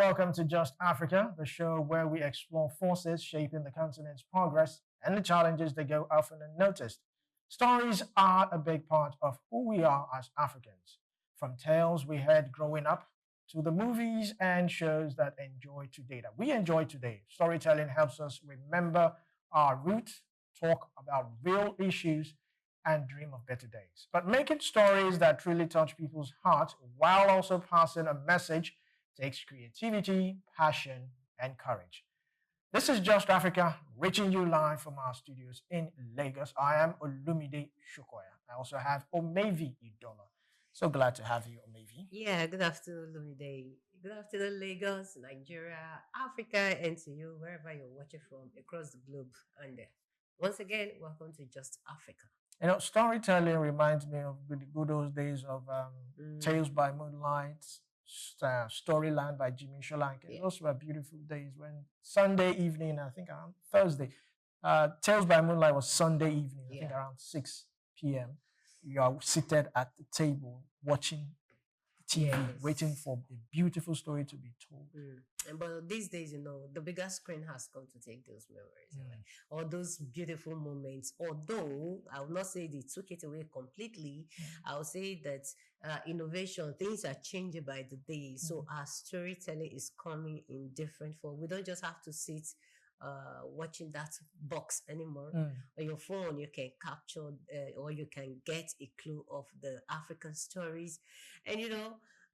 welcome to Just Africa, the show where we explore forces shaping the continent's progress and the challenges that go often unnoticed. Stories are a big part of who we are as Africans, from tales we heard growing up to the movies and shows that we enjoy today. Storytelling helps us remember our roots, talk about real issues, and dream of better days. But making stories that truly touch people's hearts while also passing a message takes creativity, passion, and courage. This is Just Africa, reaching you live from our studios in Lagos. I am Olumide Shukoya. I also have Omevi Idola. So glad to have you, Omevi. Yeah, good afternoon, Lumide. Good afternoon, Lagos, Nigeria, Africa, and to you, wherever you're watching from across the globe. And once again, welcome to Just Africa. You know, storytelling reminds me of the good old days of Mm, Tales by Moonlight, Storyland by Jimmy Sholanke. yeah. Those were beautiful days when Sunday evening, I think around Thursday, Tales by Moonlight was Sunday evening, I think Yeah. around 6 p.m. You are seated at the table watching TV, waiting Yes. for a beautiful story to be told. But these days, the bigger screen has come to take those memories, all those beautiful moments. Although I will not say they took it away completely, I will say that innovation, things are changing by the day. So our storytelling is coming in different form. We don't just have to sit watching that box anymore. Mm. On your phone, you can capture or you can get a clue of the African stories. And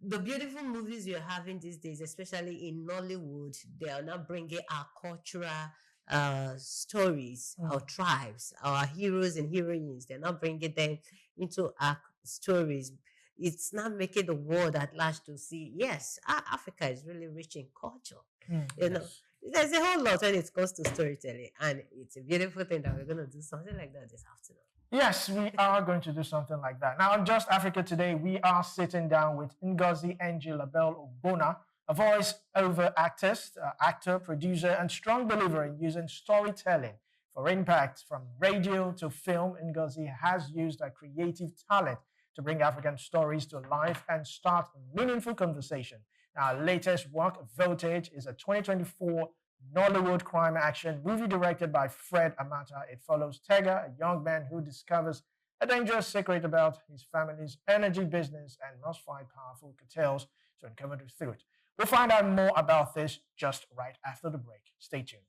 the beautiful movies you're having these days, especially in Nollywood, they are now bringing our cultural stories, our tribes, our heroes and heroines. They're not bringing them into our stories. It's not making the world at large to see, yes, Africa is really rich in culture. You know, Yes. there's a whole lot when it comes to storytelling, and it's a beautiful thing that we're going to do something like that this afternoon. Yes, we are going to do something like that. Now, on Just Africa today, we are sitting down with Ngozi Nglabelle Ogbonna, a voice-over artist, actor, producer, and strong believer in using storytelling for impact. From radio to film, Ngozi has used her creative talent to bring African stories to life and start meaningful conversation. Now, her latest work, Voltage, is a 2024 Nollywood crime action movie directed by Fred Amata. It follows Tega, a young man who discovers a dangerous secret about his family's energy business and must find powerful cartels to uncover the truth. We'll find out more about this just right after the break. Stay tuned.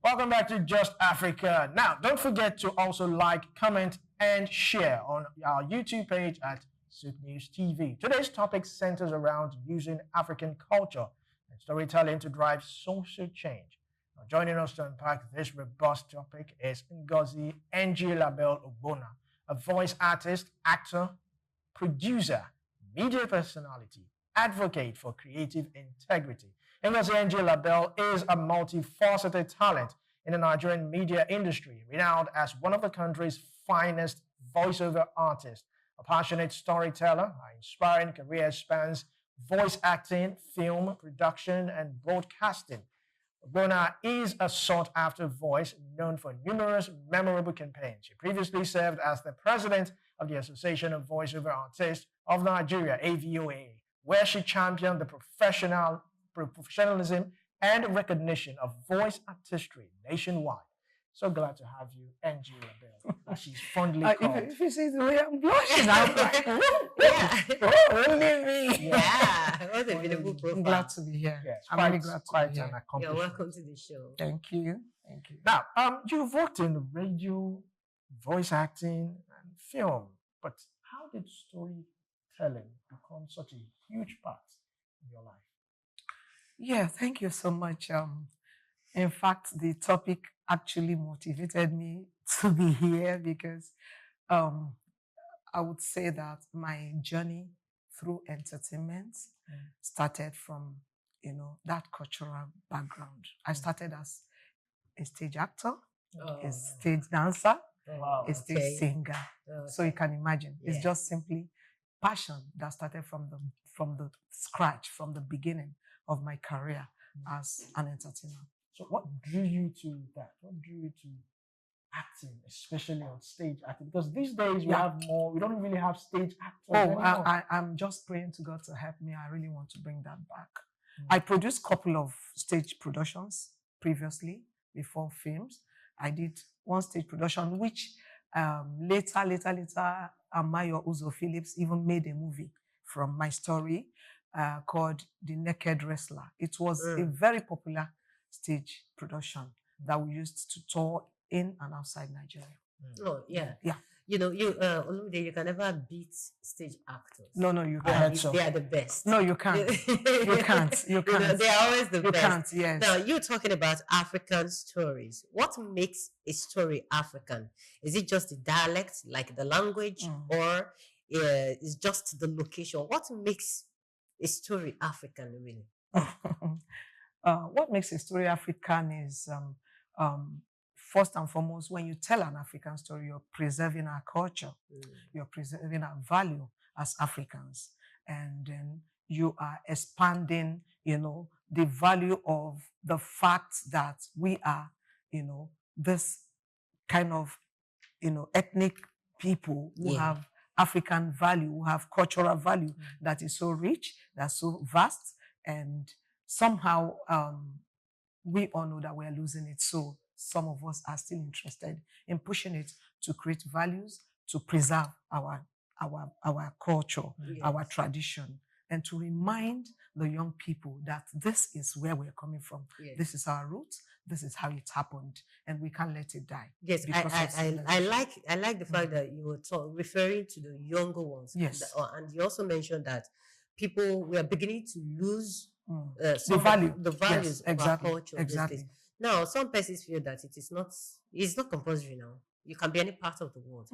Welcome back to Just Africa. Now, don't forget to also like, comment, and share on our YouTube page at SouqnewsTV. Today's topic centers around using African culture and storytelling to drive social change. Now, joining us to unpack this robust topic is Ngozi Nglabelle Ogbonna, a voice artist, actor, producer, media personality, advocate for creative integrity. Ngozi Nglabelle is a multifaceted talent in the Nigerian media industry, renowned as one of the country's finest voiceover artists. A passionate storyteller, her inspiring career spans voice acting, film production, and broadcasting. Ogbonna is a sought-after voice known for numerous memorable campaigns. She previously served as the president of the Association of Voiceover Artists of Nigeria, AVOA, where she championed the professionalism and recognition of voice artistry nationwide. So glad to have you, Angie Labelle, as she's fondly called. If you see the way I'm blushing, I'm like, Yeah. only me. Yeah. What a beautiful I'm profile. glad to be here. Yes, I'm quite, really glad to quite be an here. You're accomplishment. welcome to the show. Thank you. Thank you. Now, you've worked in radio, voice acting, and film, but how did storytelling become such a huge part in your life? Yeah, thank you so much. In fact, the topic actually motivated me to be here because um, I would say that my journey through entertainment started from, that cultural background. I started as a stage actor, a stage dancer, Wow. a stage Okay. singer. So you can imagine, it's Yeah. just simply passion that started from the from the scratch, from the beginning of my career as an entertainer. So what drew you to that? What drew you to acting, especially on stage acting? Because these days we don't really have stage actors anymore. I'm just praying to God to help me. I really want to bring that back. I produced a couple of stage productions previously before films. I did one stage production, which later, Amayo Uzo Phillips even made a movie from my story called The Naked Wrestler. It was a very popular stage production that we used to tour in and outside Nigeria. Oh, yeah. Yeah. You know, you can never beat stage actors. No, you can't. They are the best. No, you can't. You can't. You can't. You know, they are always the best. You can't, yes. Now, you're talking about African stories. What makes a story African? Is it just the dialect, like the language, or is just the location? What makes a story African, really? What makes a story African is first and foremost, when you tell an African story, you're preserving our culture, you're preserving our value as Africans, and then you are expanding, the value of the fact that we are, this kind of, ethnic people who have African value, who have cultural value that is so rich, that's so vast, and somehow we all know that we're losing it. So some of us are still interested in pushing it to create values, to preserve our culture, our tradition, and to remind the young people that this is where we're coming from. Yes. This is our roots. This is how it happened, and we can't let it die. Yes, I like the fact that you were referring to the younger ones. Yes, and you also mentioned that we are beginning to lose the values of our culture. Exactly. Now, some persons feel that it's not compulsory now. You can be any part of the world.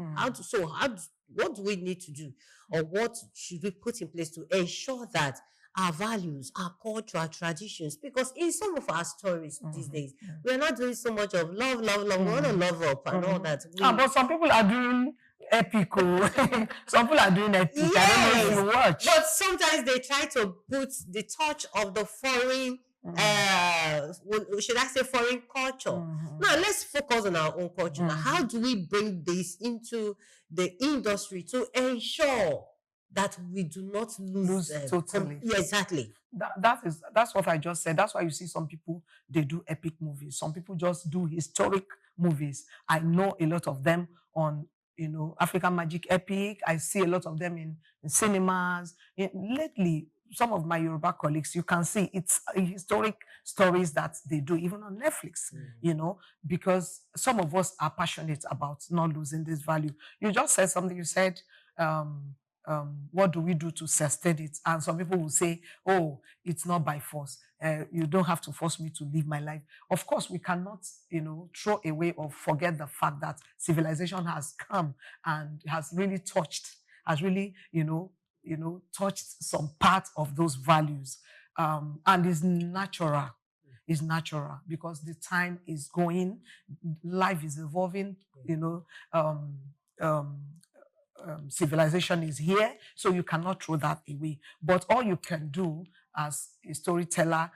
What do we need to do, or what should we put in place to ensure that our values, our culture, our traditions? Because in some of our stories these days, we are not doing so much of love. We want to love up and all that. But some people are doing epic. Some people are doing epic. Yes, I don't know if you watch. But sometimes they try to put the touch of the foreign, should I say foreign culture? Now, let's focus on our own culture. Now, how do we bring this into the industry to ensure that we do not lose totally? Yeah, exactly. That's what I just said. That's why you see some people, they do epic movies. Some people just do historic movies. I know a lot of them on African Magic Epic. I see a lot of them in cinemas. Lately, some of my Yoruba colleagues, you can see it's historic stories that they do, even on Netflix, because some of us are passionate about not losing this value. You just said something, you said, what do we do to sustain it? And some people will say, oh, it's not by force. You don't have to force me to live my life. Of course, we cannot, throw away or forget the fact that civilization has come and has really touched, touched some part of those values, and is natural. Is natural because the time is going, life is evolving. Civilization is here, so you cannot throw that away. But all you can do as a storyteller,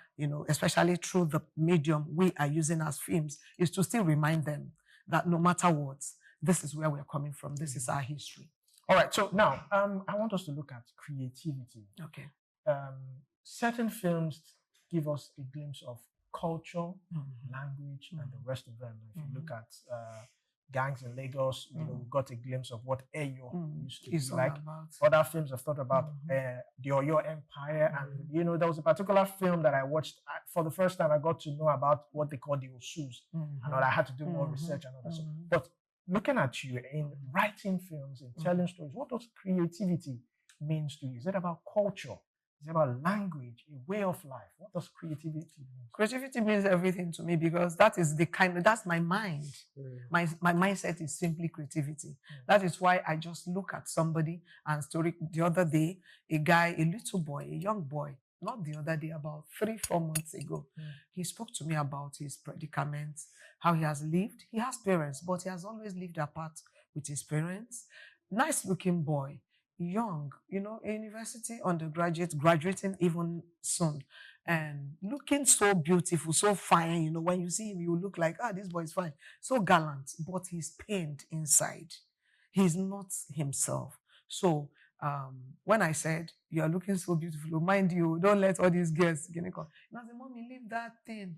especially through the medium we are using as films, is to still remind them that no matter what, this is where we're coming from. This is our history. All right. So now, I want us to look at creativity. Okay. Certain films give us a glimpse of culture, language, and the rest of them. If you look at Gangs in Lagos, we got a glimpse of what Eyo used to be like. Other films have thought about the Oyo Empire, and there was a particular film that I watched for the first time. I got to know about what they call the Osus, and I had to do more research and all that. But looking at you in writing films and telling stories, what does creativity mean to you? Is it about culture? Is it about language, a way of life? What does creativity mean? Creativity means everything to me because that is that's my mind. My mindset is simply creativity. That is why I just look at somebody and story. The other day, a guy, a little boy, a young boy, not the other day, about 3-4 months ago, he spoke to me about his predicaments, how he has lived. He has parents, but he has always lived apart with his parents. Nice looking boy. young, a university undergraduate, graduating even soon, and looking so beautiful, so fine. When you see him, you look like, this boy is fine, so gallant, but he's pained inside. He's not himself. So when I said, you are looking so beautiful, mind you, don't let all these girls get it. I said, Mommy, leave that thing.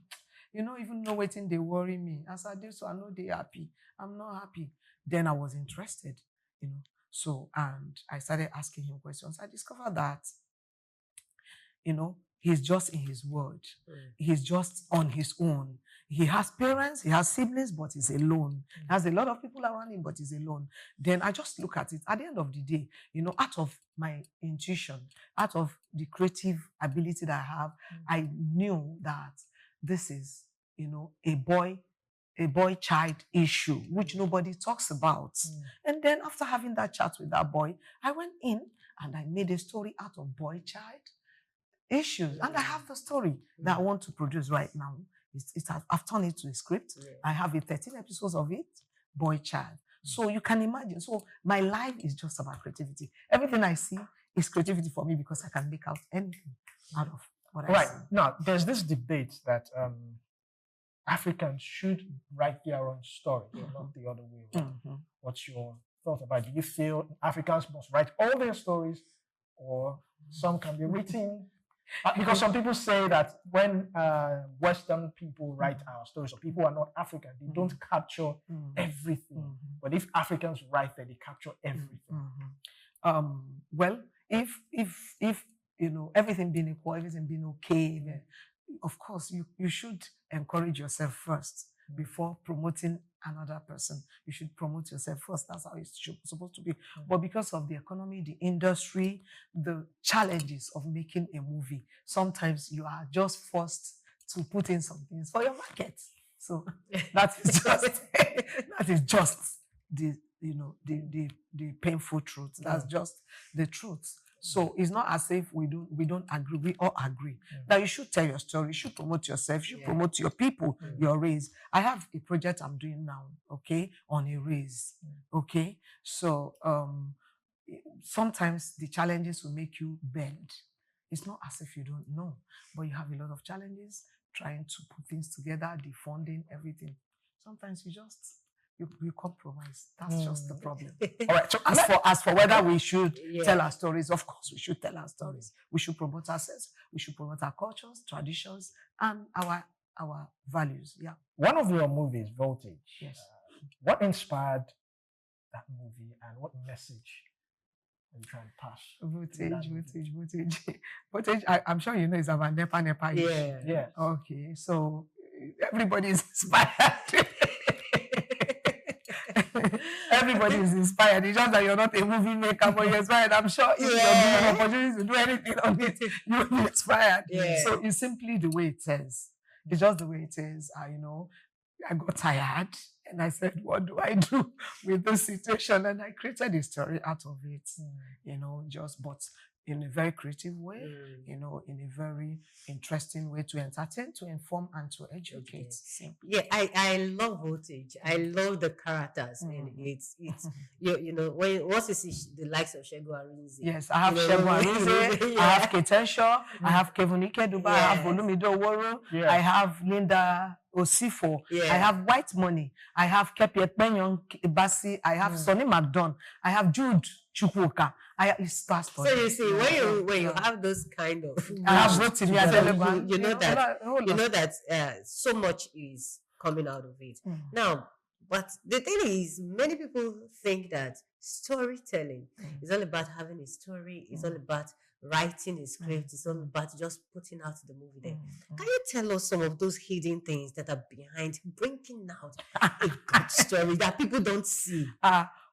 You don't even know waiting, they worry me. As I do, so I know they happy. I'm not happy. Then I was interested, So, and I started asking him questions. I discovered that, he's just in his world. He's just on his own. He has parents, he has siblings, but he's alone. He has a lot of people around him, but he's alone. Then I just look at it. At the end of the day, out of my intuition, out of the creative ability that I have, I knew that this is, a boy-child issue, which nobody talks about. And then after having that chat with that boy, I went in and I made a story out of boy-child issues. And I have the story that I want to produce right now. I've turned it to a script. I have 13 episodes of it, boy-child. So you can imagine. So my life is just about creativity. Everything I see is creativity for me because I can make out anything out of what I see. Right. Now, there's this debate that Africans should write their own story, not the other way around. What's your thought about it? Do you feel Africans must write all their stories, or some can be written? Because some people say that when Western people write our stories, or people who are not African, they don't capture everything. But if Africans write that, they capture everything. Well, if everything being equal, everything being okay, of course you should encourage yourself first before promoting another person. You should promote yourself first. That's how it's supposed to be. But because of the economy, the industry, the challenges of making a movie, sometimes you are just forced to put in some things for your market. So that is just the painful truth. That's just the truth. So it's not as if we don't agree. We all agree that you should tell your story, you should promote yourself, you should promote your people, your race. I have a project I'm doing now, okay, on a race, okay. So sometimes the challenges will make you bend. It's not as if you don't know, but you have a lot of challenges trying to put things together, the funding, everything. Sometimes you compromise. That's just the problem. All right. So as for whether we should tell our stories, of course we should tell our stories. We should promote ourselves. We should promote our cultures, traditions, and our values. Yeah. One of your movies, Voltage. Yes. What inspired that movie, and what message are you trying to pass? Voltage. I'm sure you know it's about Nepa. Yeah. Okay. So everybody is inspired. Everybody is inspired. It's just that you're not a movie maker, but you're inspired. I'm sure if you're given opportunities to do anything on it, you will be inspired. So it's simply the way it is. It's just the way it is. I got tired and I said, what do I do with this situation? And I created a story out of it, but in a very creative way, in a very interesting way, to entertain, to inform, and to educate. Yeah, I love Voltage. I love the characters, and it's once you see the likes of Segun Arinze. Yes, I have Segun Arinze, I have Ketenshaw, I have Kevin Ikeduba, I have Olumide Oworo, I have Linda Osifo, I have White Money, I have Kepi Ekpenyong Basi, I have Sonny McDonald, I have Jude Chukwuka. So you see, when you have those kind of, I have Rotimi, you know that so much is coming out of it now. But the thing is, many people think that storytelling is all about having a story. It's all about writing a script. It's all about just putting out the movie there. Can you tell us some of those hidden things that are behind bringing out a good story that people don't see?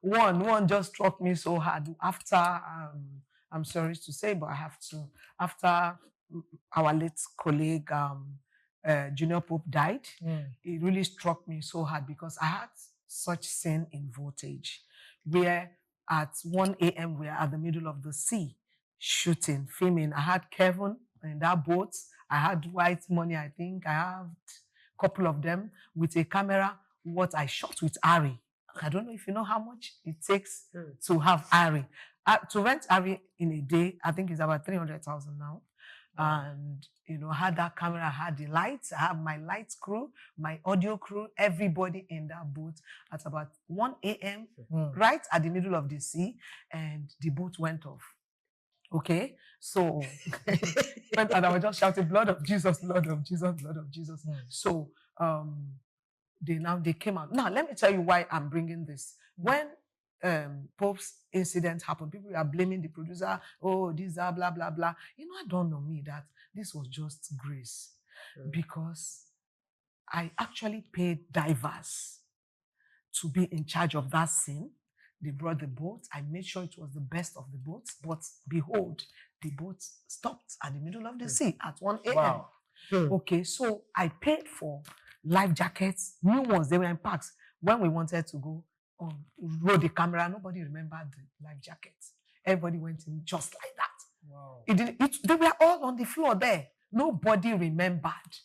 One just struck me so hard after, I'm sorry to say, but I have to, after our late colleague, Junior Pope died, it really struck me so hard because I had such scene in Voltage where at 1 a.m. we are at the middle of the sea shooting, filming. I had Kevin in that boat. I had White Money, I think. I have a couple of them with a camera. What I shot with Ari. I don't know if you know how much it takes to have Ari. To rent RV in a day, I think it's about 300,000 now. And I had that camera, I had the lights, I had my lights crew, my audio crew, everybody in that boat at about 1 a.m. Right at the middle of the sea, and the boat went off. Okay, so and I was just shouting, "Blood of Jesus, blood of Jesus, blood of Jesus." So they came out. Now let me tell you why I'm bringing this. When Pope's incident happened, people are blaming the producer. Oh, this blah blah blah. I don't know me that this was just grace, because I actually paid divers to be in charge of that scene. They brought the boat. I made sure it was the best of the boats. But behold, the boat stopped at the middle of the sea at 1 a.m. Wow. Okay, so I paid for life jackets, new ones. They were in packs. When we wanted to go on, roll the camera, nobody remembered the life jackets. Everybody went in just like that. Wow. They were all on the floor there. Nobody remembered.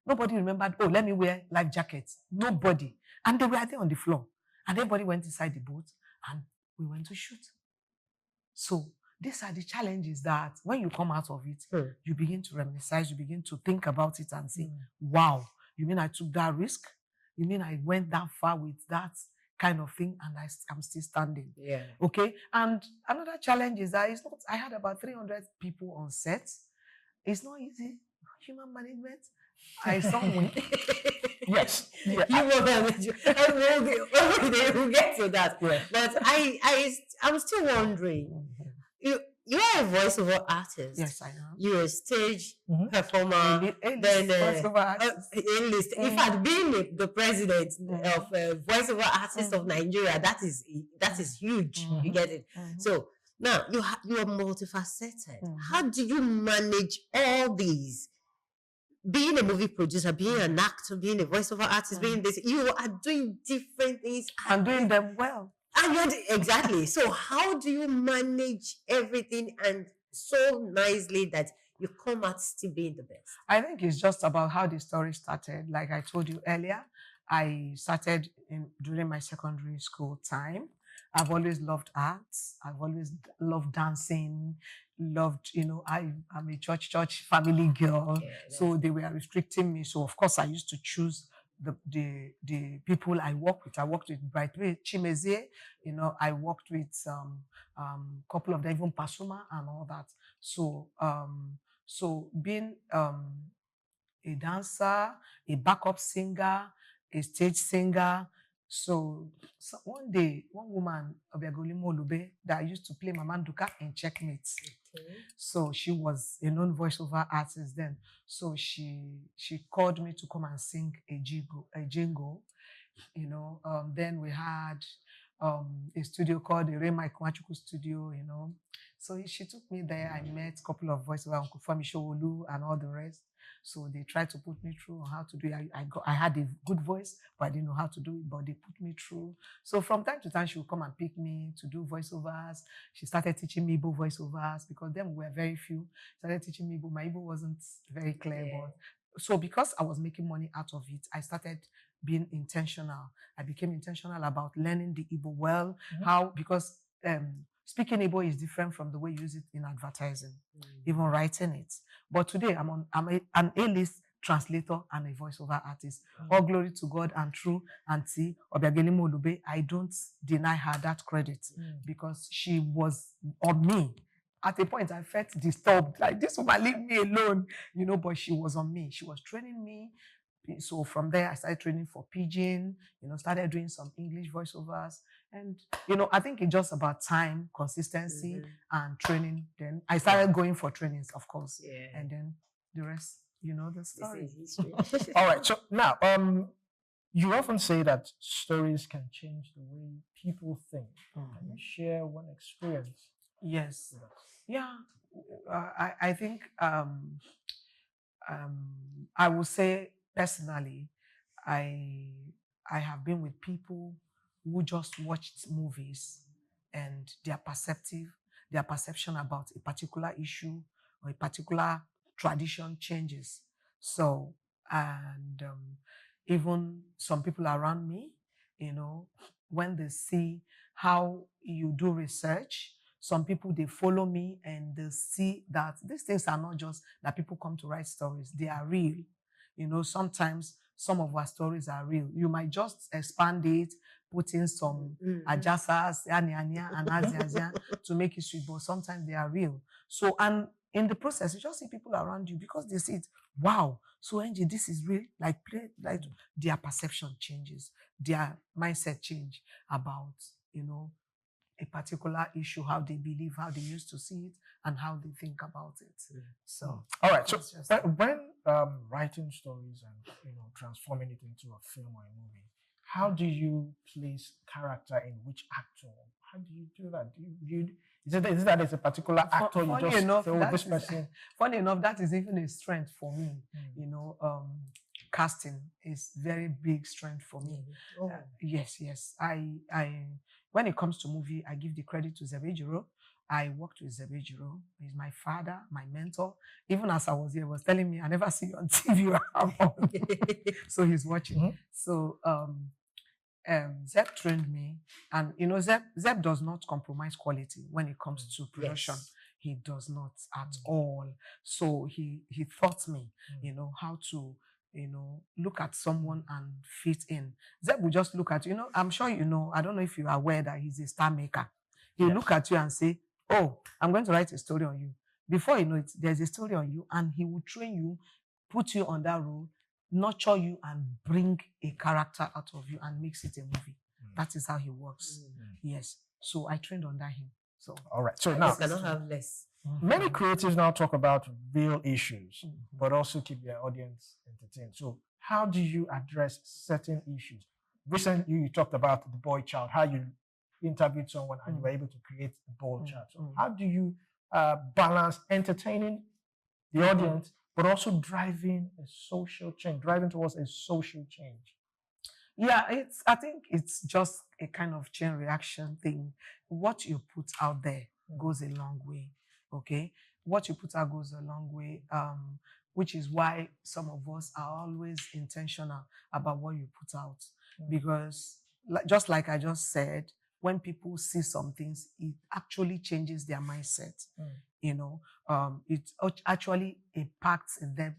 Nobody remembered, oh, let me wear life jackets. Nobody. And they were there on the floor. And everybody went inside the boat and we went to shoot. So these are the challenges that when you come out of it, you begin to reminisce, you begin to think about it and say, wow, you mean I took that risk? You mean I went that far with that kind of thing and I'm still standing? Yeah. Okay. And another challenge is that I had about 300 people on set. It's not easy. Human management. I saw Yes. Yeah. We'll get to that. Yeah. But I'm still wondering. You are a voiceover artist. Yes, I am. You're a stage performer. Then A-list. In fact, being the president of voiceover artist of Nigeria, that is huge. You get it. So now you are multifaceted. How do you manage all these? Being a movie producer, being an actor, being a voiceover artist, being this, you are doing different things. I'm doing them well. And exactly. So how do you manage everything and so nicely that you come out still being the best? I think it's just about how the story started. Like I told you earlier, I started during my secondary school time. I've always loved arts. I've always loved dancing, I'm a church family girl. Yeah, so they were restricting me. So of course I used to choose the people I work with. I worked with Brightway Chimezie, I worked with couple of them, even Pasuma and all that. So so being a dancer, a backup singer, a stage singer. So one day, one woman, Obiagolimo Olube, that used to play Mama Nduka in Checkmate. Okay. So she was a known voiceover artist then. So she called me to come and sing a jingle. Then we had a studio called the Rema Ikumachuku Studio, So she took me there. I met a couple of voiceover, Uncle Fami Showolu and all the rest. So they tried to put me through on how to do it. I had a good voice, but I didn't know how to do it, but they put me through. So from time to time, she would come and pick me to do voiceovers. She started teaching me Igbo voiceovers because then we were very few. Started teaching me Igbo. My Igbo wasn't very clear, but so because I was making money out of it, I started being intentional. I became intentional about learning the Igbo well. Because speaking Igbo is different from the way you use it in advertising, even writing it. But today I'm an A-list translator and a voiceover artist. All glory to God and true Auntie Obiagolimo Olube. I don't deny her that credit because she was on me. At a point, I felt disturbed, like this woman leave me alone, but she was on me. She was training me. So from there, I started training for Pidgin, started doing some English voiceovers. And, I think it's just about time, consistency, and training. Then I started going for trainings, of course. Yeah. And then the rest, the story. All right. So now, you often say that stories can change the way people think. Can you share one experience? Yes. Yeah. I think I would say personally, I have been with people who just watched movies and their perception about a particular issue or a particular tradition changes. So, and even some people around me, when they see how you do research, Some people, they follow me and they see that these things are not just that people come to write stories. They are real. You know, sometimes some of our stories are real. You might just expand it, put in some ajasas, and azia to make it sweet, but sometimes they are real. So, and in the process, you just see people around you because they see it. Wow, so Angie, this is real. Like their perception changes, their mindset change about, you know, a particular issue, how they believe, how they used to see it, and how they think about it. So, all right. So when writing stories and, you know, transforming it into a film or a movie, how do you place character in which actor? How do you do that? Is it that it's a particular actor you just feel this person? Funny enough, that is even a strength for me. You know, casting is very big strength for me. Yes. I when it comes to movie, I give the credit to Zebejiro. I worked with Zebejiro. He's my father, my mentor. Even as I was here, he was telling me, I never see you on TV. So he's watching. So Zeb trained me. And, you know, Zeb does not compromise quality when it comes to production. Yes. He does not at all. So he taught me, you know, how to, you know, look at someone and fit in. Zeb will just look at you. You know, I'm sure you know, I don't know if you're aware that he's a star maker. He'll look at you and say, oh, I'm going to write a story on you. Before you know it, there's a story on you, and he will train you, put you on that role, nurture you, and bring a character out of you and makes it a movie. That is how he works. Yes. So I trained under him. So all right. So now I cannot have less. Many creatives now talk about real issues, but also keep their audience entertained. So how do you address certain issues? Recently, you talked about the boy child, how you interviewed someone and you were able to create the boy child. So how do you balance entertaining the audience, but also driving a social change, driving towards a social change? Yeah, I think it's just a kind of chain reaction thing. What you put out there goes a long way. Okay, what you put out goes a long way, which is why some of us are always intentional about what you put out. Because just like I just said, when people see some things, it actually changes their mindset. You know, it actually impacts in them.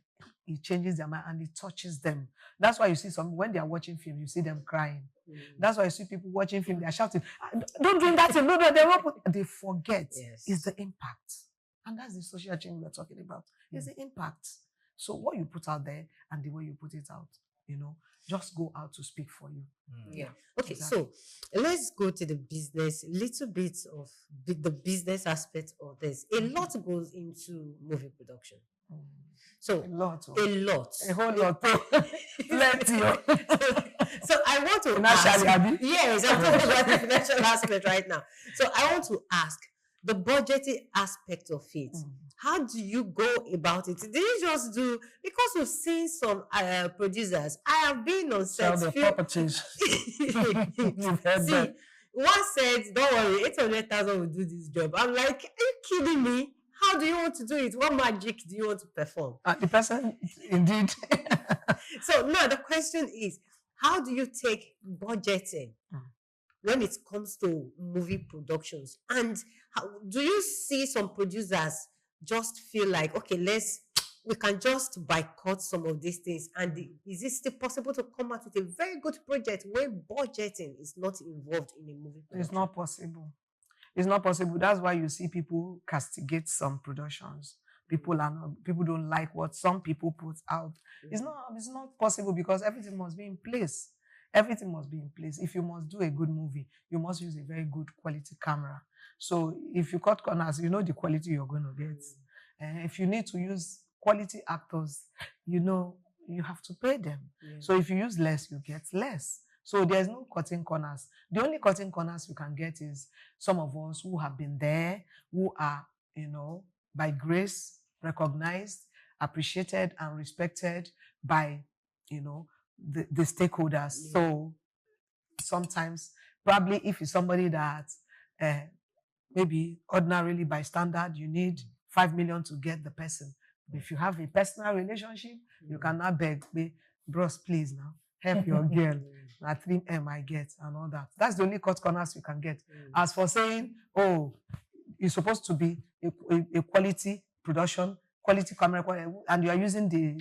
It changes their mind and it touches them. That's why you see some, when they are watching film, you see them crying. That's why you see people watching film, they are shouting, don't drink that thing, no, they forget. It's the impact. And that's the social change we're talking about. It's the impact. So what you put out there and the way you put it out, you know, just go out to speak for you. Yeah. Okay, exactly. So let's go to the business, little bit of the business aspect of this. A lot goes into movie production. So a lot. A whole lot. Plenty. So I want to ask. Yes, I'm talking about the financial aspect right now. So I want to ask the budgeting aspect of it. How do you go about it? Did you just do, because we've seen some producers, I have been on set. Sell their properties. You've heard that. One said, don't worry, 800,000 will do this job. I'm like, are you kidding me? How do you want to do it? What magic do you want to perform? The person, indeed. So now the question is, how do you take budgeting when it comes to movie productions? And how, do you see some producers just feel like, okay, we can just boycott some of these things? And is it still possible to come out with a very good project when budgeting is not involved in a movie production? It's not possible. It's not possible. That's why you see people castigate some productions. People don't like what some people put out. It's not possible because everything must be in place. Everything must be in place. If you must do a good movie, you must use a very good quality camera. So if you cut corners, you know the quality you're going to get. If you need to use quality actors, you know you have to pay them. So if you use less, you get less. So there's no cutting corners. The only cutting corners you can get is some of us who have been there, who are, you know, by grace, recognized, appreciated, and respected by, you know, the stakeholders. So sometimes, probably if it's somebody that maybe ordinarily by standard, you need 5 million to get the person. If you have a personal relationship, you cannot beg, bros, please now, help your girl. At 3M I get and all that. That's the only cut corners you can get. As for saying, oh, it's supposed to be a quality production, quality camera, and you are using the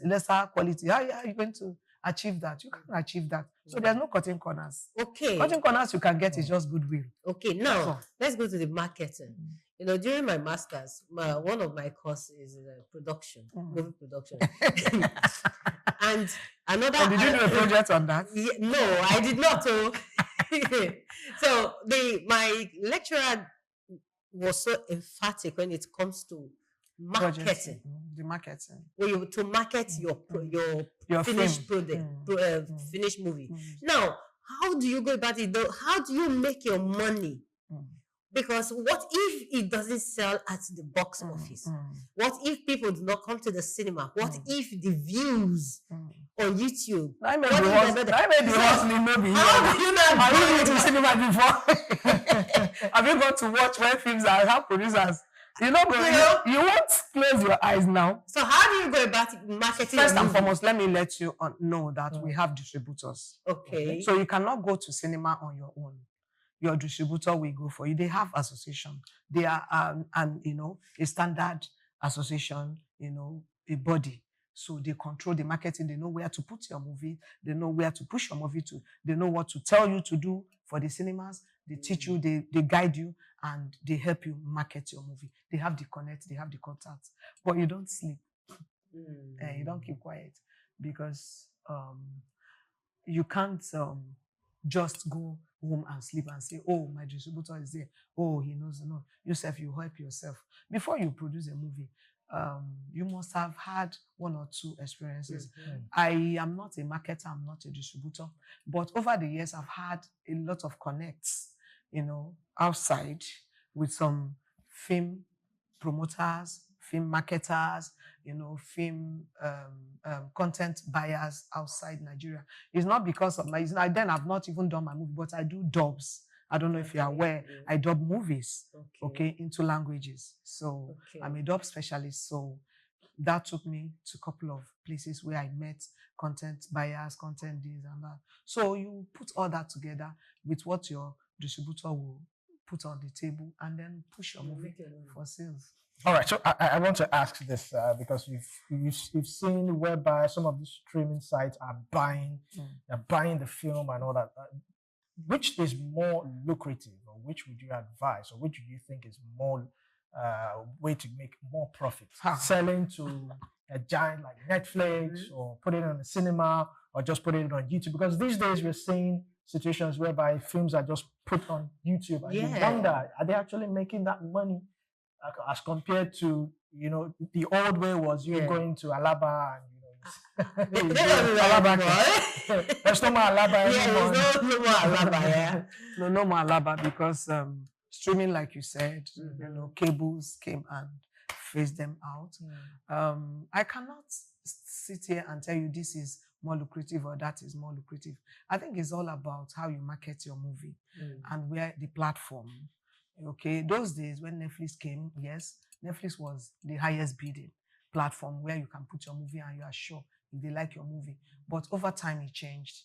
lesser quality. How are you going to achieve that? You can't achieve that. So there's no cutting corners. Okay. Cutting corners you can get is just goodwill. Okay, now let's go to the marketing. You know, during my master's, one of my courses is production, movie production. And another. And did you do a project on that? No, I did not. So my lecturer was so emphatic when it comes to marketing. The marketing. To market your finished product, finished movie. Now, how do you go about it though? How do you make your money? Because what if it doesn't sell at the box office? What if people do not come to the cinema? What if the views on YouTube? I made the hustling movie. How do you not have you been to cinema before? Have you gone to watch when films are have producers? You won't close your eyes now. So how do you go about marketing? First and foremost, let me let you know that we have distributors. Okay. So you cannot go to cinema on your own. Your distributor will go for you. They have association. They are a standard association, a body. So they control the marketing. They know where to put your movie. They know where to push your movie to. They know what to tell you to do for the cinemas. They teach you, they guide you, and they help you market your movie. They have the connect, they have the contacts. But you don't sleep. You don't keep quiet because you can't just go home and sleep and say, oh, my distributor is there. Oh, he knows. No, yourself, you help yourself. Before you produce a movie, you must have had one or two experiences. I am not a marketer, I'm not a distributor, but over the years, I've had a lot of connects, outside with some film promoters, film marketers, film content buyers outside Nigeria. It's not because of then I've not even done my movie, but I do dubs. I don't know if you're aware. I dub movies, into languages. So I'm a dub specialist. So that took me to a couple of places where I met content buyers, content deals and that. So you put all that together with what your distributor will put on the table and then push your movie for sales. All right, so I want to ask this because you've seen whereby some of the streaming sites are buying the film and all that. Which is more lucrative, or which would you advise, or which do you think is more way to make more profit? Selling to a giant like Netflix, or put it on the cinema, or just put it on YouTube? Because these days we're seeing situations whereby films are just put on YouTube, and you wonder, are they actually making that money as compared to the old way was you going to Alaba and there's no more Alaba anymore. No more Alaba, no more Alaba because streaming, like you said, cables came and phased them out. I cannot sit here and tell you this is more lucrative or that is more lucrative. I think it's all about how you market your movie and where the platform. Okay, those days when Netflix came, yes, Netflix was the highest bidding platform where you can put your movie and you are sure if they like your movie. But over time, it changed.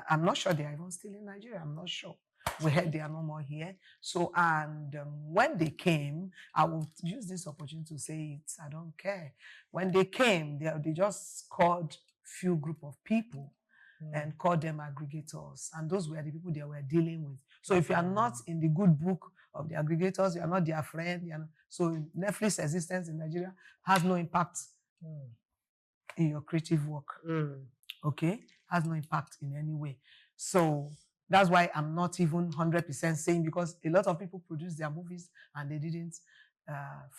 I'm not sure they are even still in Nigeria. I'm not sure. We heard they are no more here. So, and when they came, I will use this opportunity to say it. I don't care. When they came, they just called few group of people and called them aggregators. And those were the people they were dealing with. So if you are not in the good book of the aggregators, you are not their friend. So Netflix existence in Nigeria has no impact in your creative work. Okay? Has no impact in any way. So that's why I'm not even 100% saying, because a lot of people produce their movies and they didn't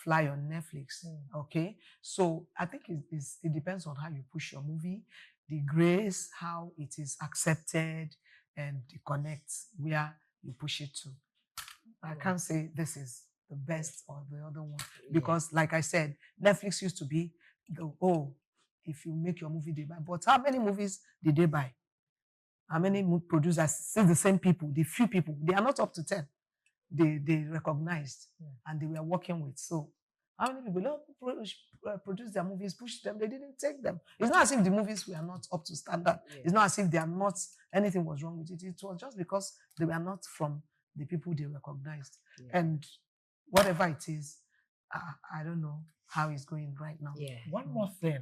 fly on Netflix. Okay? So I think it depends on how you push your movie, the grace, how it is accepted, and the connect where you push it to. I can't say this is the best or the other one. Because like I said, Netflix used to be if you make your movie, they buy. But how many movies did they buy? How many producers? Still the same people, the few people. They are not up to 10. They recognized and they were working with. So how many people produce their movies, push them? They didn't take them. It's not as if the movies were not up to standard. It's not as if they are not, anything was wrong with it. It was just because they were not from the people they recognized. And whatever it is, I don't know how it's going right now. Yeah. One more thing.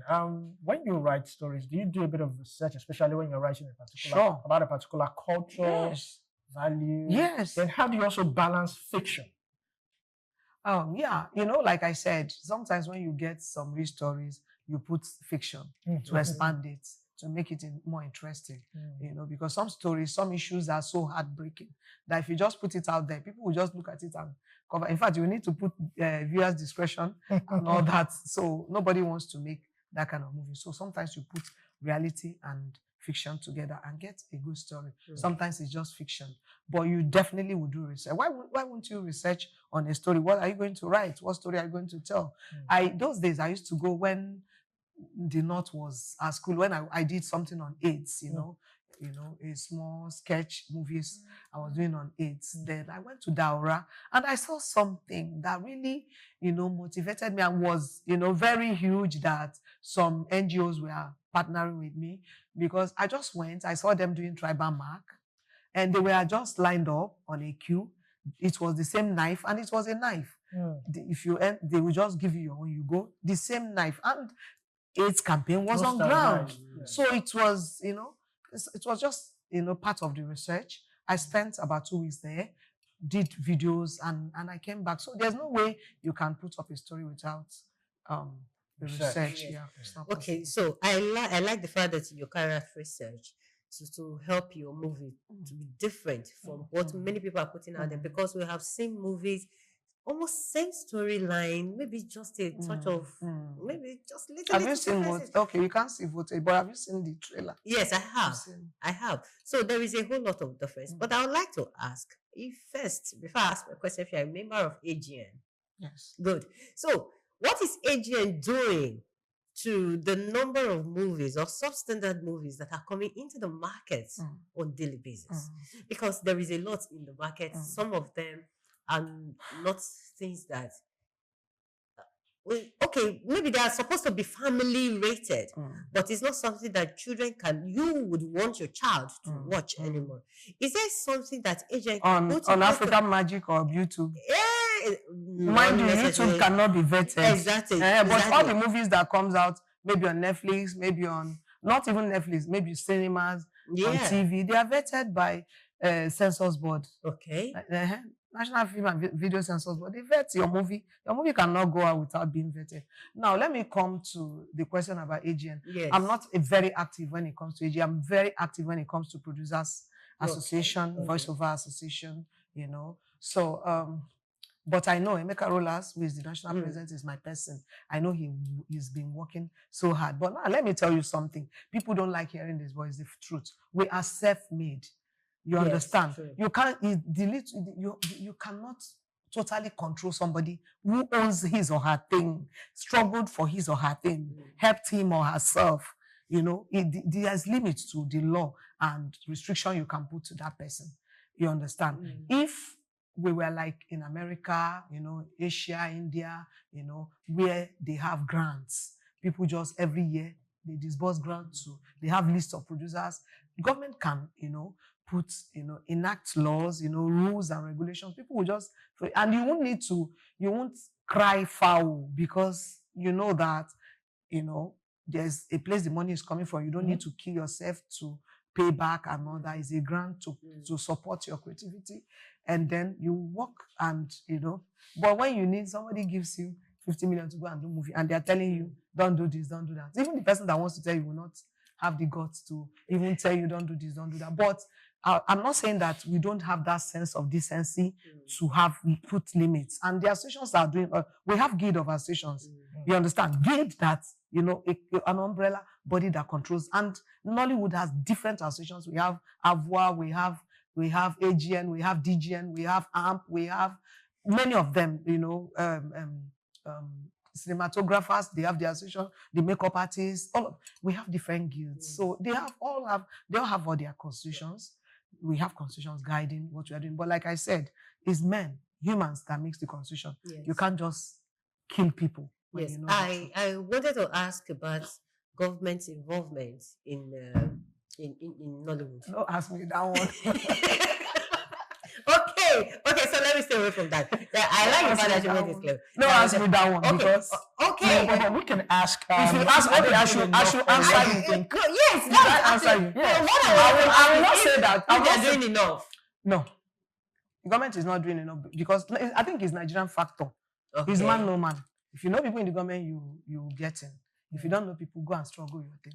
When you write stories, do you do a bit of research, especially when you're writing Sure. about a particular culture, Yes. value? Yes. Then how do you also balance fiction? Yeah, like I said, sometimes when you get some real stories, you put fiction to expand it, to make it more interesting, because some stories, some issues are so heartbreaking that if you just put it out there, people will just look at it and cover. In fact, you need to put viewers' discretion and all that. So nobody wants to make that kind of movie. So sometimes you put reality and fiction together and get a good story. Sometimes it's just fiction, but you definitely would do research. Why won't you research on a story? What are you going to write? What story are you going to tell? Those days I used to go when the North was at school, when I did something on AIDS, a small sketch movies I was doing on AIDS. Then I went to Daura and I saw something that really, motivated me and was, very huge, that some NGOs were partnering with me, because I just went, I saw them doing tribal mark and they were just lined up on a queue. It was the same knife and it was a knife. If you end, they will just give you your own, you go, the same knife. And AIDS campaign was on ground. So it was, it was just, part of the research. I spent about 2 weeks there, did videos, and I came back. So there's no way you can put up a story without the research. Yes. Yeah. It's not Okay, possible. so I like the fact that you carry out research to help your movie to be different from what many people are putting out there, because we have seen movies almost same storyline, maybe just a touch of maybe just little. Have you seen Okay, you can't see Vote, but have you seen the trailer? Yes, I have. I have. So there is a whole lot of difference. But I would like to ask, if first, before I ask my question, if you're a member of AGN. Yes. Good. So what is AGN doing to the number of movies or substandard movies that are coming into the market on daily basis? Because there is a lot in the market. Some of them are not things that okay, maybe they are supposed to be family rated, but it's not something that you would want your child to watch anymore. Is there something that AGN can go to on African Magic or YouTube? Mind you, YouTube cannot be vetted. Exactly. But all the movies that comes out, maybe on Netflix, maybe on not even Netflix, maybe cinemas, on TV, they are vetted by Censors Board. Okay. National Film and Video Censors Board. They vet your movie. Your movie cannot go out without being vetted. Now, let me come to the question about AGN. Yes. I'm not very active when it comes to AGN. I'm very active when it comes to Producers Association, Voiceover Association, So, but I know Emeka Rollers, who is the national president, is my person. I know he's been working so hard. But now, let me tell you something. People don't like hearing this voice, the truth. We are self-made. You understand? True. You can't delete. You cannot totally control somebody who owns his or her thing, struggled for his or her thing, helped him or herself. There's limits to the law and restriction you can put to that person. You understand? If we were like in America, Asia, India, where they have grants, people just every year they disburse grants to. They have lists of producers. The government can, put, enact laws, rules and regulations. People will just, and you won't cry foul, because you know that, there's a place the money is coming from. You don't need to kill yourself to pay back and all that. Is a grant to support your creativity. And then you work and, but when you need, somebody gives you 50 million to go and do movie, and they're telling you, don't do this, don't do that. Even the person that wants to tell you will not have the guts to even tell you, don't do this, don't do that. But I'm not saying that we don't have that sense of decency to have put limits. And the associations are doing, we have guild of associations. You understand? Guild that, an umbrella body that controls. And Nollywood has different associations. We have AVOA, we have AGN, we have DGN, we have AMP, we have many of them, cinematographers, they have the association, the makeup artists, we have different guilds. So they all have all their constitutions. We have constitutions guiding what we are doing. But like I said, it's humans that makes the constitution. Yes. You can't just kill people. Yes. I wanted to ask about government involvement in Nollywood. Don't ask me that one. Okay. Okay, so let me stay away from that. Yeah, I like the fact that you made this clear. No, ask me that one Okay, because okay. But we can ask. if you ask, I should answer you. Think. No, yes, I that's answer actually. you? No, Yes. what I will not if- say that. I will if not they're say doing enough. no. The government is not doing enough because I think it's Nigerian factor. Okay. It's man no man. If you know people in the government, you get in. If you don't know people, go and struggle your thing.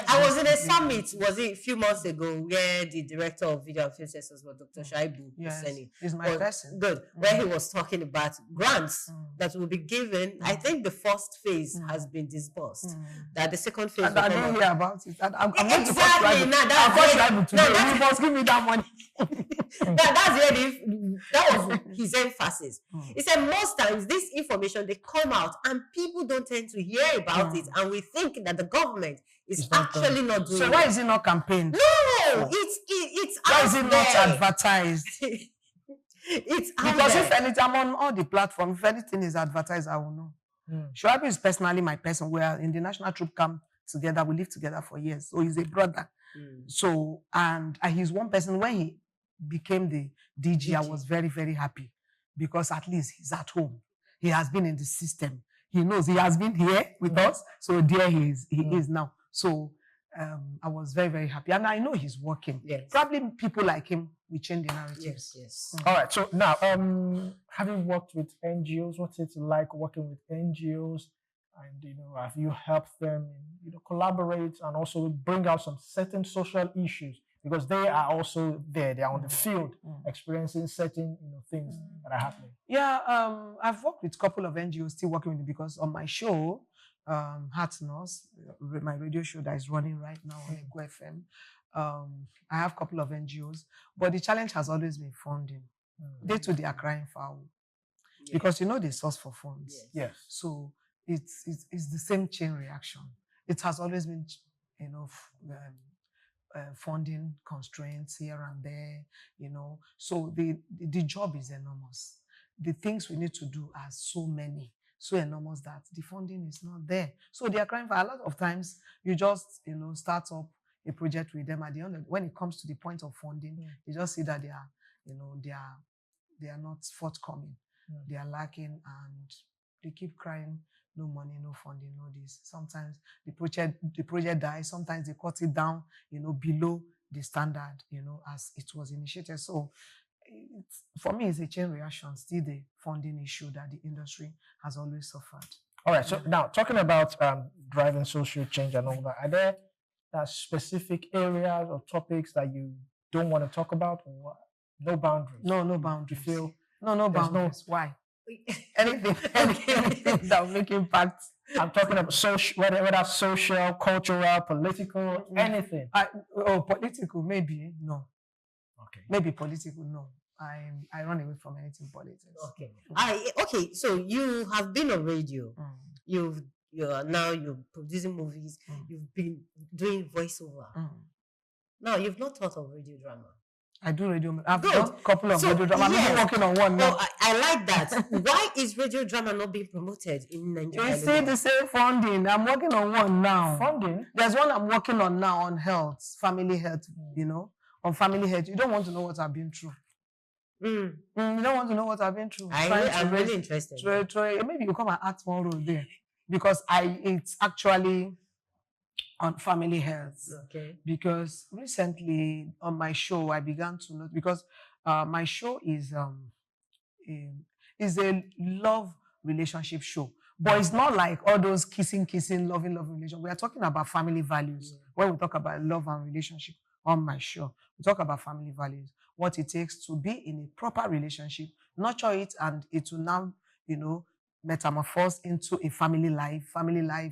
I was in a summit, was it a few months ago, where the director of video and film sensors was Dr. Shaibu Hussaini. He's my person. Good. Where he was talking about grants that will be given. I think the first phase has been disbursed. That the second phase And will I come didn't up. hear about it. I'm Exactly. Now you must give me that money. that's where that was his emphasis. He said most times this information they come out and people don't tend to hear about it, and we think that the government is actually not doing So it. why is it not campaigned? No, it's Why out is it there. not advertised? It's out Because there. if anything, I'm on all the platforms. If anything is advertised, I will know. Shoaib is personally my person. We are in the National Troop Camp together. We lived together for years. So he's a brother. So, and he's one person. When he became the DG, I was very, very happy because at least he's at home. He has been in the system. He knows he has been here with us. So there he is now. So I was very, very happy. And I know he's working. Yes. Probably people like him will change the narrative. Yes. All right. So now, having worked with NGOs, what's it like working with NGOs? And have you helped them, collaborate and also bring out some certain social issues because they are also there. They are on the field, experiencing certain things that are happening. Yeah, I've worked with a couple of NGOs, still working with them because on my show, Heart Nurse, my radio show that is running right now on Ego FM, I have a couple of NGOs, but the challenge has always been funding. They too, they are crying foul because they source for funds. Yes. So it's the same chain reaction. It has always been funding constraints here and there, So the job is enormous. The things we need to do are so many, so enormous that the funding is not there. So they are crying for a lot of times. You just start up a project with them. At the end, when it comes to the point of funding, you just see that they are they are not forthcoming. They are lacking, and they keep crying. No money, no funding, no this. Sometimes the project dies. Sometimes they cut it down, below the standard, as it was initiated. So for me, it's a chain reaction. Still the funding issue that the industry has always suffered. All right. So now talking about driving social change and all that, are there specific areas or topics that you don't want to talk about, or no boundaries? No boundaries. You feel no boundaries. Why? anything that will make impact. I'm talking about social, whether social, cultural, political, anything. Political, maybe no. Okay. Maybe political, no. I run away from anything politics. Okay. Okay. So you have been on radio. You're producing movies. You've been doing voiceover. Now you've not thought of radio drama. I do radio. I've done a couple of radio drama. Yes. I'm working on one now. No, I like that. Why is radio drama not being promoted in Nigeria? You see the same funding. I'm working on one now. Funding? There's one I'm working on now on health, family health, on family health. You don't want to know what I've been through. You don't want to know what I've been through. I'm really interested. Maybe you come and act one role there. Because it's actually on family health. Okay. Because recently on my show, I began to note, because my show is a love relationship show. But it's not like all those kissing, loving relationship. We are talking about family values. When we talk about love and relationship on my show, we talk about family values, what it takes to be in a proper relationship, nurture it, and it will now, metamorphose into a family life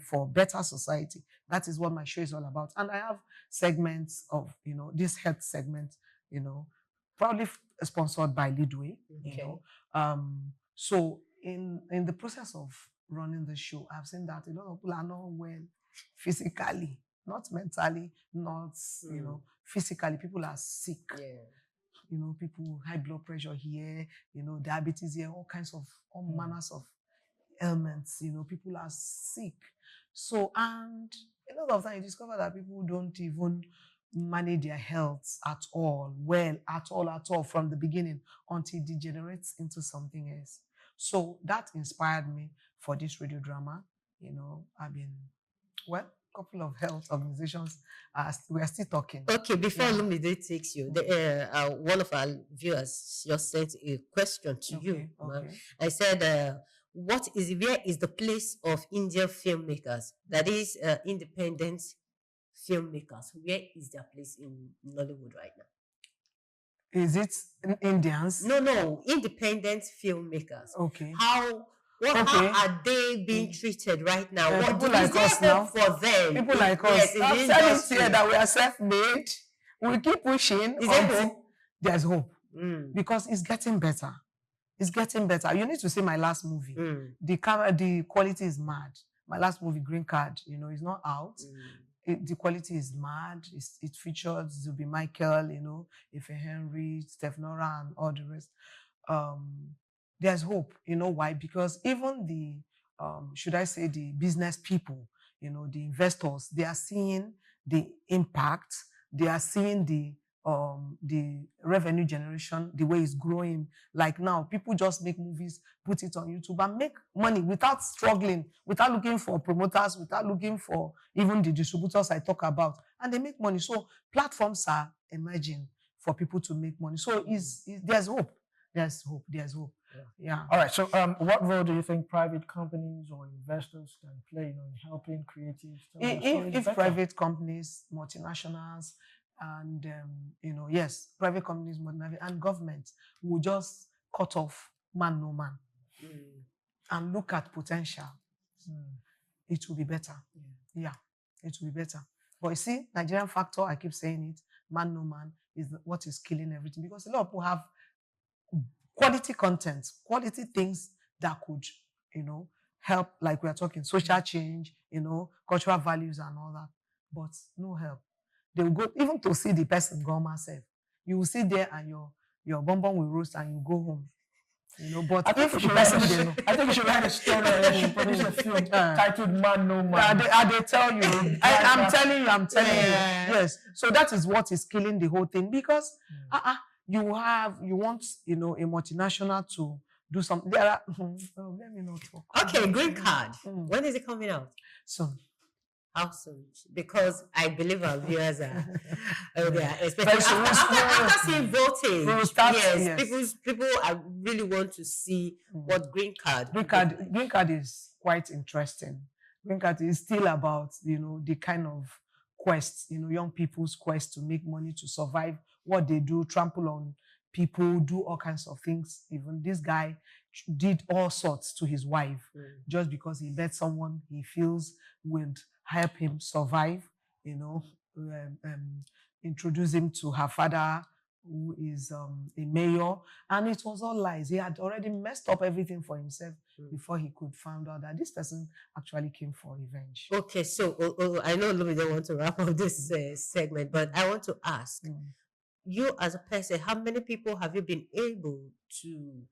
for better society. That is what my show is all about. And I have segments of, this health segment, proudly sponsored by Leadway, So in the process of running the show, I've seen that a lot of people are not well physically, not mentally, not, physically. People are sick. Yeah. People, high blood pressure here, diabetes here, all manners of ailments, people are sick. So, and a lot of times you discover that people don't even manage their health at all, well, at all, from the beginning until it degenerates into something else. So that inspired me for this radio drama. I've been, well, a couple of health organizations, we are still talking. Okay, before Yeah. Lumide takes you, one of our viewers just sent a question to you. Okay. I said, where is the place of Indian filmmakers? That is, independent filmmakers. Where is their place in Nollywood right now? Is it Indians? No, independent filmmakers. Okay. How are they being treated right now? People like us now. For them? People like us. I'm telling you that we are self-made. We keep pushing. Is there hope? There's hope. Because it's getting better. It's getting better. You need to see my last movie. The quality is mad. My last movie, Green Card, is not out. The quality is mad. It features Zubi Michael, Ife Henry, Steph Nora, and all the rest. There's hope. You know why? Because even the, should I say, the business people, the investors, they are seeing the impact. They are seeing the revenue generation, the way it's growing. Like now, people just make movies, put it on YouTube, and make money without struggling, without looking for promoters, without looking for even the distributors I talk about. And they make money. So platforms are emerging for people to make money. So there's hope. There's hope. There's hope. Yeah. All right. So, what role do you think private companies or investors can play in helping creatives? If private companies, multinationals, and yes, private companies, and government will just cut off man no man and look at potential, it will be better. Yeah, it will be better. But you see, Nigerian factor, I keep saying it, man no man is what is killing everything, because a lot of people have quality content, quality things that could, help, like we are talking, social change, cultural values and all that, but no help. They will go, even to see the person go myself. You will sit there and your bonbon will roast and you go home. But I think you should write a story and produce a film titled Man No Man. They tell you. I'm telling you. Yes. So that is what is killing the whole thing, because you want a multinational to do something. There are let me not talk. Okay, Green Card. When is it coming out? Soon. How soon? Because I believe our viewers are especially after seeing voting. Yes, people really want to see what Green Card. Green Card is quite interesting. Green Card is still about the kind of quest, young people's quest to make money, to survive what they do, trample on people, do all kinds of things. Even this guy did all sorts to his wife just because he met someone he feels would help him survive, introduce him to her father, who is a mayor, and it was all lies. He had already messed up everything for himself before he could find out that this person actually came for revenge. Okay, so I know Louis don't want to wrap up this segment, but I want to ask, you as a person, how many people have you been able to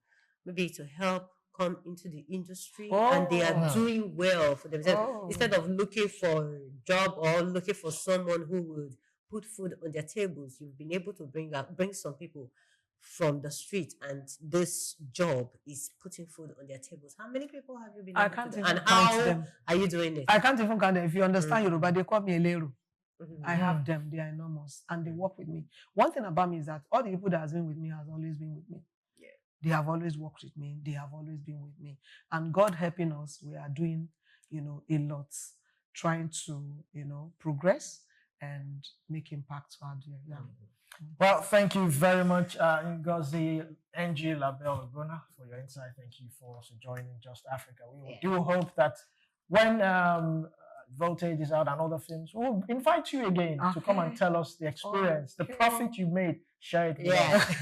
maybe to help come into the industry and they are doing well for themselves instead of looking for a job or looking for someone who would put food on their tables? You've been able to bring some people from the street, and this job is putting food on their tables. How many people have you been able to do? And how are you doing it? I can't even count them. If you understand Yoruba, they call me Eleru. I have them. They are enormous, and they work with me. One thing about me is that all the people that has been with me has always been with me. They have always worked with me. They have always been with me. And God helping us, we are doing, a lot, trying to, progress and make impact out there. Yeah. Well, thank you very much, Ngozi Nglabelle Ogbonna, for your insight. Thank you for also joining Just Africa. We do hope that when Voltage is out and other films, we'll invite you again to come and tell us the experience, the profit you made. Share it with us.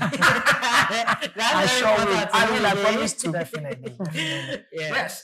I sure will. I promise to. Definitely. Yes.